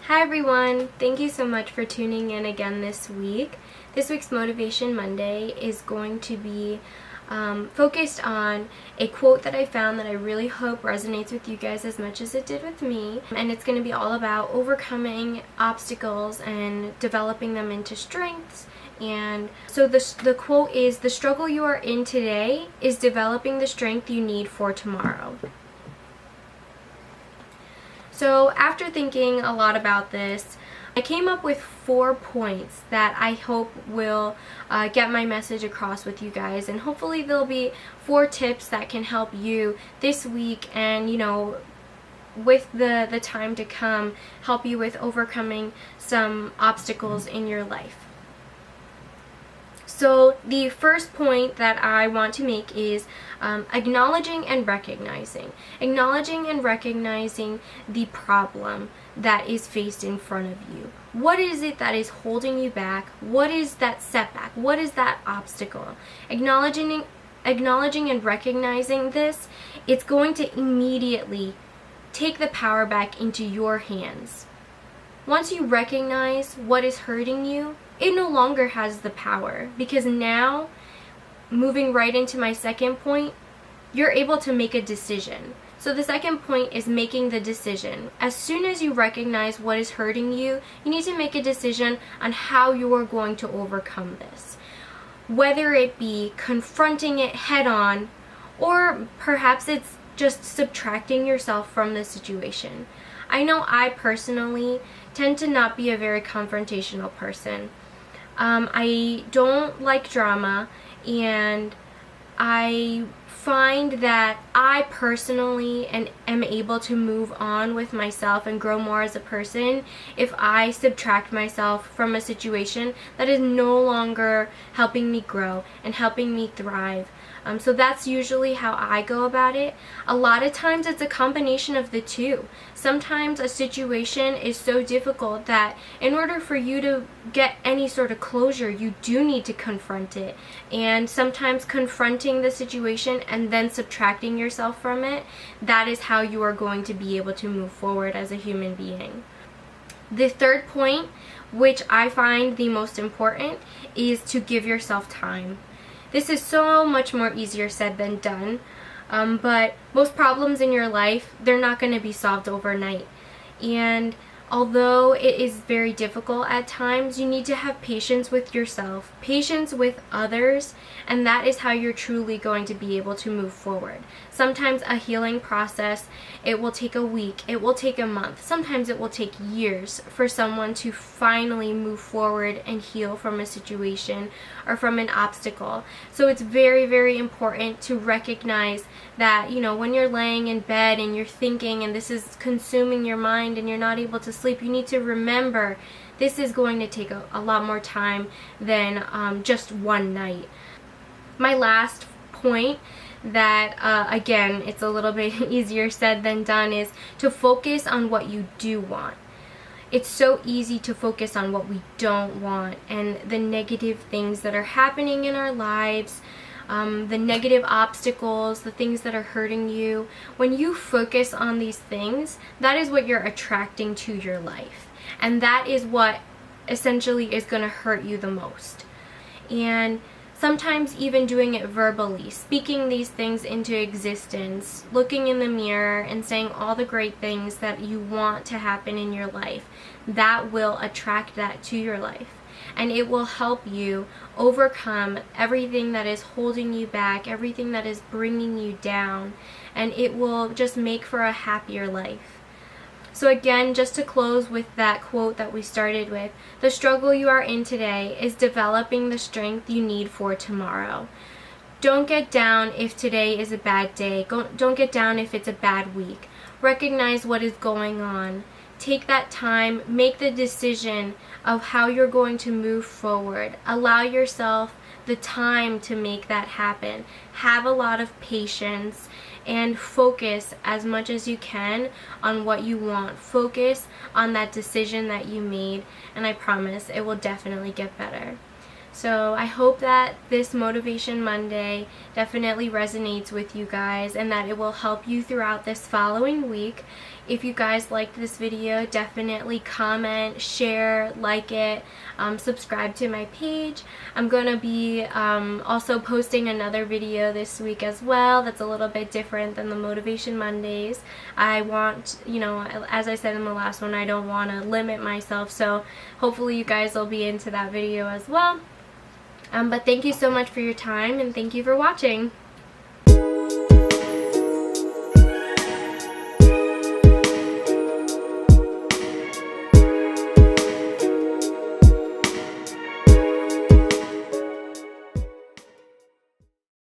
Hi everyone! Thank you so much for tuning in again this week. This week's Motivation Monday is going to be focused on a quote that I found that I really hope resonates with you guys as much as it did with me. And it's going to be all about overcoming obstacles and developing them into strengths. And so the quote is, "The struggle you are in today is developing the strength you need for tomorrow." So after thinking a lot about this, I came up with 4 points that I hope will get my message across with you guys, and hopefully there'll be 4 tips that can help you this week and, with the time to come, help you with overcoming some obstacles in your life. So the first point that I want to make is acknowledging and recognizing. Acknowledging and recognizing the problem that is faced in front of you. What is it that is holding you back? What is that setback? What is that obstacle? Acknowledging and recognizing this, it's going to immediately take the power back into your hands. Once you recognize what is hurting you, it no longer has the power, because now, moving right into my second point, you're able to make a decision. So the second point is making the decision. As soon as you recognize what is hurting you, you need to make a decision on how you are going to overcome this. Whether it be confronting it head on, or perhaps it's just subtracting yourself from the situation. I know I personally tend to not be a very confrontational person. I don't like drama, and I find that I personally am able to move on with myself and grow more as a person if I subtract myself from a situation that is no longer helping me grow and helping me thrive. So that's usually how I go about it. A lot of times it's a combination of the two. Sometimes a situation is so difficult that in order for you to get any sort of closure, you do need to confront it. And sometimes confronting the situation and then subtracting yourself from it, that is how you are going to be able to move forward as a human being. The third point, which I find the most important, is to give yourself time. This is so much more easier said than done, but most problems in your life, they're not going to be solved overnight. And although it is very difficult at times, you need to have patience with yourself, patience with others, and that is how you're truly going to be able to move forward. Sometimes a healing process, it will take a week, it will take a month, sometimes it will take years for someone to finally move forward and heal from a situation or from an obstacle. So it's very, very important to recognize that, when you're laying in bed and you're thinking and this is consuming your mind and you're not able to sleep, you need to remember this is going to take a lot more time than just one night. My last point that, again, it's a little bit easier said than done, is to focus on what you do want. It's so easy to focus on what we don't want and the negative things that are happening in our lives, the negative obstacles, the things that are hurting you. When you focus on these things, that is what you're attracting to your life. And that is what essentially is going to hurt you the most. And sometimes even doing it verbally, speaking these things into existence, looking in the mirror and saying all the great things that you want to happen in your life, that will attract that to your life. And it will help you overcome everything that is holding you back, everything that is bringing you down, and it will just make for a happier life. So again, just to close with that quote that we started with, the struggle you are in today is developing the strength you need for tomorrow. Don't get down if today is a bad day. Don't get down if it's a bad week. Recognize what is going on. Take that time, make the decision of how you're going to move forward. Allow yourself the time to make that happen. Have a lot of patience and focus as much as you can on what you want. Focus on that decision that you made, and I promise it will definitely get better. So I hope that this Motivation Monday definitely resonates with you guys and that it will help you throughout this following week. If you guys liked this video, definitely comment, share, like it, subscribe to my page. I'm going to be also posting another video this week as well that's a little bit different than the Motivation Mondays. I want, you know, as I said in the last one, I don't want to limit myself, so hopefully you guys will be into that video as well. But thank you so much for your time, and thank you for watching.